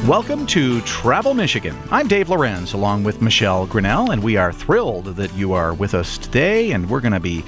Welcome to Travel Michigan. I'm Dave Lorenz along with Michelle Grinnell, and we are thrilled that you are with us today, and we're going to be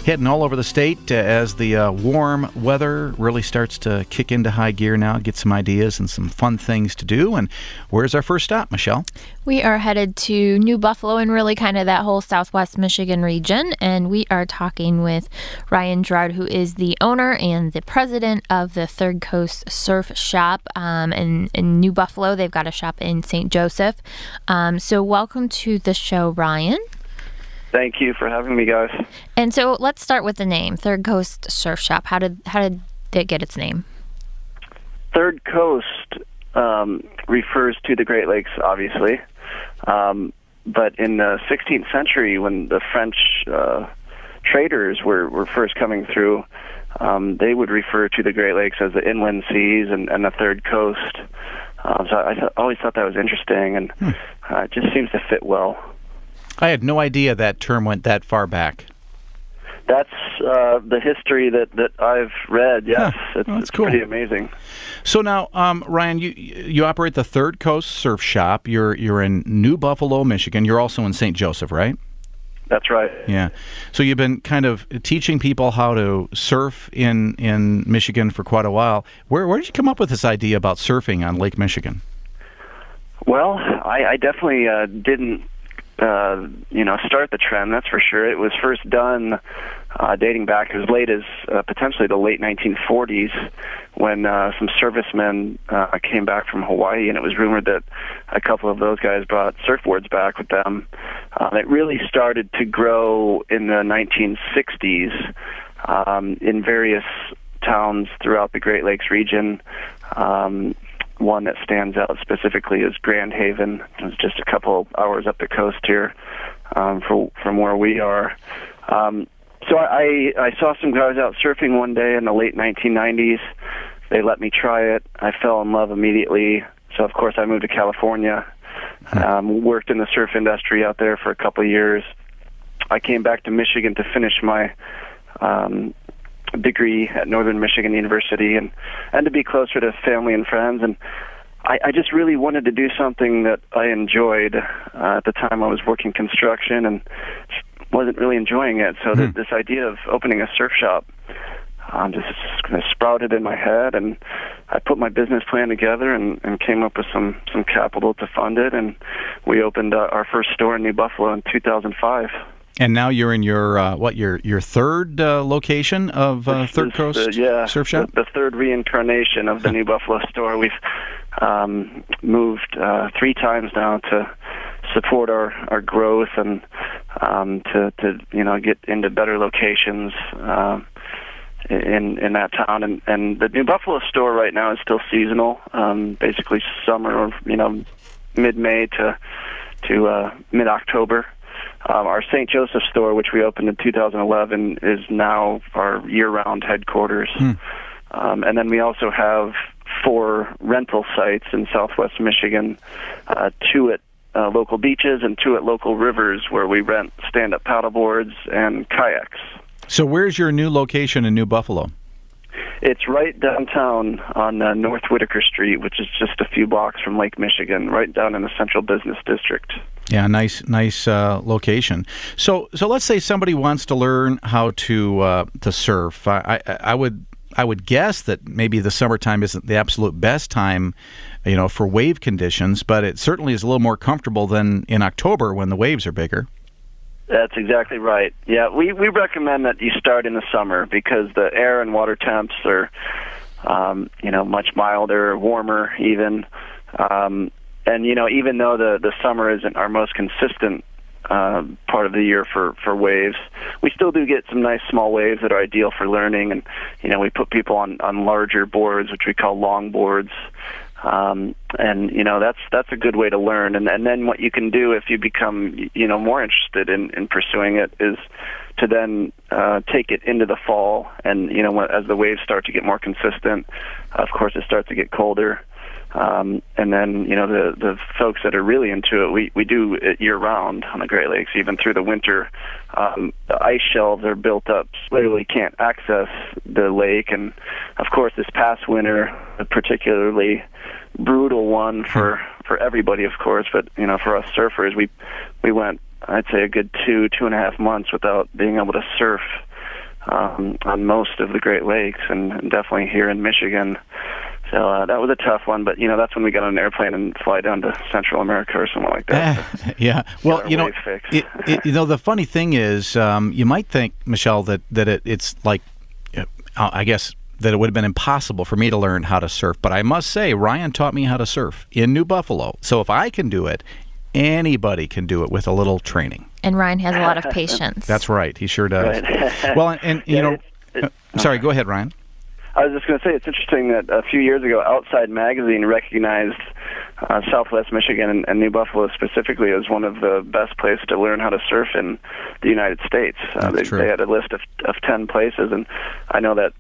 heading all over the state as the warm weather really starts to kick into high gear now, get some ideas and some fun things to do. And where's our first stop, Michelle? We are headed to New Buffalo and really kind of that whole southwest Michigan region, and we are talking with Ryan Gerard, who is the owner and the president of the Third Coast Surf Shop in New Buffalo. They've got a shop in St. Joseph. So welcome to the show, Ryan. Thank you for having me, guys. And so let's start with the name, Third Coast Surf Shop. How did it get its name? Third Coast refers to the Great Lakes, obviously. But in the 16th century, when the French traders were first coming through, they would refer to the Great Lakes as the inland seas and the Third Coast. So I always thought that was interesting, and it just seems to fit well. I had no idea that term went that far back. That's the history that I've read, yes. It's cool. Pretty amazing. So now, Ryan, you operate the Third Coast Surf Shop. You're in New Buffalo, Michigan. You're also in St. Joseph, right? That's right. Yeah. So you've been kind of teaching people how to surf in Michigan for quite a while. Where did you come up with this idea about surfing on Lake Michigan? Well, I definitely didn't start the trend, that's for sure. It was first done dating back as late as potentially the late 1940s when some servicemen came back from Hawaii, and it was rumored that a couple of those guys brought surfboards back with them. It really started to grow in the 1960s in various towns throughout the Great Lakes region. One that stands out specifically is Grand Haven. It's just a couple hours up the coast here from where we are. So I saw some guys out surfing one day in the late 1990s. They let me try it. I fell in love immediately. So, of course, I moved to California, worked in the surf industry out there for a couple of years. I came back to Michigan to finish my degree at Northern Michigan University and to be closer to family and friends, and I just really wanted to do something that I enjoyed. At the time I was working construction and wasn't really enjoying it, so this idea of opening a surf shop just kind of sprouted in my head, and I put my business plan together and came up with some capital to fund it, and we opened our first store in New Buffalo in 2005. And now you're in your your third location of Third Coast Surf Shop? The third reincarnation of the New Buffalo store. We've moved 3 times now to support our growth and to get into better locations in that town. And the New Buffalo store right now is still seasonal, basically summer, mid-May to mid-October. Our St. Joseph store, which we opened in 2011, is now our year-round headquarters. And then we also have 4 rental sites in southwest Michigan, 2 at local beaches and 2 at local rivers where we rent stand-up paddleboards and kayaks. So where's your new location in New Buffalo? It's right downtown on North Whitaker Street, which is just a few blocks from Lake Michigan, right down in the Central Business District. Yeah, nice location. So let's say somebody wants to learn how to surf. I would guess that maybe the summertime isn't the absolute best time, for wave conditions, but it certainly is a little more comfortable than in October when the waves are bigger. That's exactly right. Yeah, we recommend that you start in the summer because the air and water temps are, much milder, warmer even. And, even though the summer isn't our most consistent part of the year for waves, we still do get some nice small waves that are ideal for learning. And, we put people on larger boards, which we call long boards. And that's a good way to learn. And then what you can do if you become more interested in pursuing it is to then take it into the fall. And as the waves start to get more consistent, of course it starts to get colder. And then, the folks that are really into it, we do it year-round on the Great Lakes, even through the winter. The ice shelves are built up, literally can't access the lake. And, of course, this past winter, a particularly brutal one for everybody, of course. But, for us surfers, we went, I'd say, a good 2.5 months without being able to surf on most of the Great Lakes, and definitely here in Michigan. So that was a tough one, but that's when we got on an airplane and fly down to Central America or something like that. Yeah. Well, the funny thing is, you might think, Michelle, that it's like, I guess that it would have been impossible for me to learn how to surf. But I must say, Ryan taught me how to surf in New Buffalo. So if I can do it, anybody can do it with a little training. And Ryan has a lot of patience. That's right. He sure does. Right. Well, and sorry, go ahead, Ryan. I was just going to say, it's interesting that a few years ago, Outside Magazine recognized Southwest Michigan and New Buffalo specifically as one of the best places to learn how to surf in the United States. They had a list of 10 places, and I know that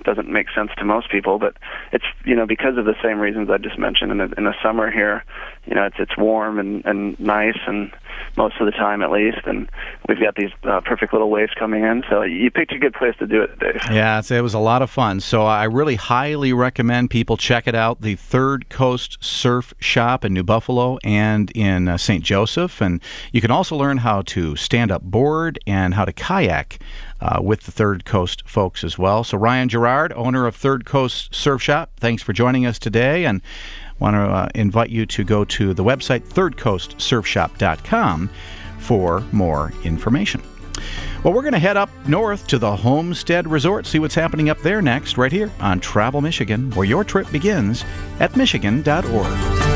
doesn't make sense to most people, but it's because of the same reasons I just mentioned. In the summer here, it's warm and nice, and most of the time at least, and we've got these perfect little waves coming in. So you picked a good place to do it, Dave. Yeah, it was a lot of fun. So I really highly recommend people check it out. The Third Coast Surf Shop in New Buffalo and in St. Joseph, and you can also learn how to stand up board and how to kayak with the Third Coast folks as well. So Ryan Gerard, owner of Third Coast Surf Shop, thanks for joining us today, and want to invite you to go to the website thirdcoastsurfshop.com for more information. Well, we're going to head up north to the Homestead Resort, see what's happening up there next, right here on Travel Michigan, where your trip begins at Michigan.org.